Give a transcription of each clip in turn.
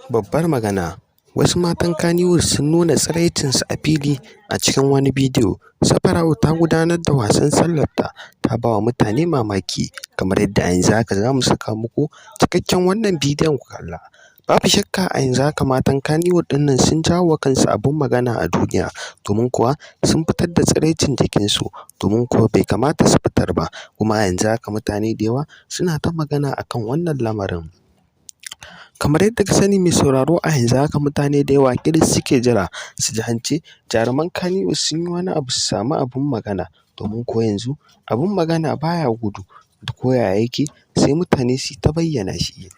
Babbar magana, wasu matan Kannywood sun nuna tsiraicinsu a fili a cikin wani bidiyo. Safara'u ta gudanar da wasan sallarta ta ba wa mutane mamaki, kamar yadda a yanzu haka za mu saka muku cikakken wannan bidiyon ku kalla. Babu shakka a yanzu haka matan Kannywood ɗin nan sun jawo wa kansu abin magana a duniya, domin kuwa sun fitar da tsiraicin jikinsu, domin kuwa bai kamata su fitar ba, kuma a yanzu haka mutane da yawa suna ta magana a kan wannan lamarin. Kamar yadda ka sani mai sauraro, a yanzu haka mutane da yawa ƙiris suke jira su ji an ce jaruman Kannywood sun yi wani abu su samu abin magana, domin kuwa yanzu abin magana baya gudu, ko ya yake sai mutane su yi ta bayyana shi.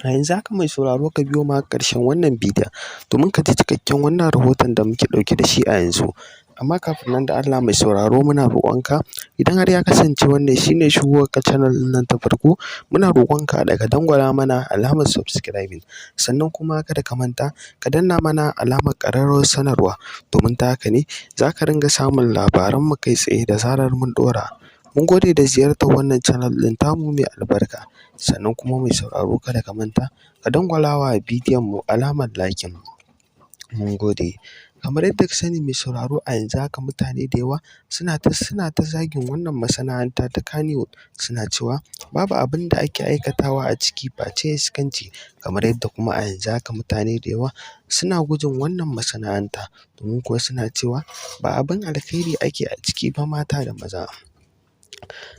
A yanzu haka mai sauraro ka biyo mu har ƙarshen wannan bidiyon domin ka ji cikakken wannan rahoton da muke ɗauke da shi a yanzu. Amma kafin nan da Allah mai sauraro muna roƙonka, idan har ya kasance wannan shi ne shigowarka channel ɗin nan ta farko, muna roƙonka da ka dangwala mana alamar subscribing, sannan kuma kada ka manta ka danna mana alamar ƙararrawar sanarwa, domin ta haka ne za ka ringa samun labaranmu kai tsaye da zarar mun ɗora. Mun gode da ziyartar wannan channel ɗin tamu mai albarka, sannan kuma mai sauraro kada ka manta ka dangwala wa bidiyonmu alamar liking. Mun gode. Kamar yadda ka sani mai sauraro, a yanzu haka mutane da yawa suna ta zagin wannan masana'anta ta Kannywood, suna cewa babu abin da ake aikatawa a ciki face iskanci, kamar yadda kuma a yanzu haka mutane da yawa suna gujin wannan masana'anta, domin kuwa suna cewa ba abin alheri ake a ciki ba mata da maza.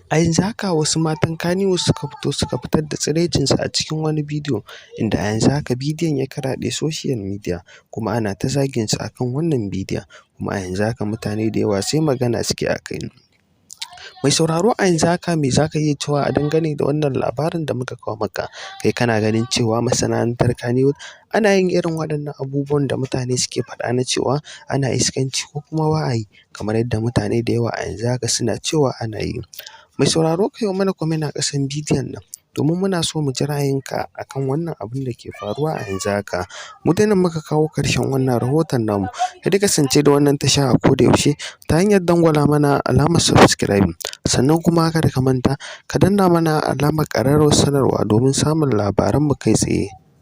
A yanzu haka wasu matan Kannywood suka fito suka fitar da tsiraicinsu a cikin wani bidiyo, inda a yanzu haka bidiyon ya karaɗe social media, kuma ana ta zaginsu a kan wannan bidiyon, kuma a yanzu haka mutane da yawa sai magana suke a kai. Mai sauraro, a yanzu haka me za ka iya cewa a dangane da wannan labarin da muka kawo maka? Kai kana ganin cewa masana'antar Kannywood ana yin irin waɗannan abubuwan da mutane suke faɗa na cewa ana iskanci, ko kuma ba a yi, kamar yadda mutane da yawa a yanzu haka suna cewa ana yi? Mai sauraro, ka yi mana comment a ƙasan bidiyon nan, domin muna so mu ji ra'ayinka a kan wannan abin da ke faruwa a yanzu haka. Mu dai nan muka kawo ƙarshen wannan rahoton namu. Ka dai kasance da wannan tasha a koda yaushe ta hanyar dangwala mana alamar subscribing, sannan kuma kada ka manta ka danna mana alamar ƙararrawar sanarwa domin samun labaranmu kai tsaye.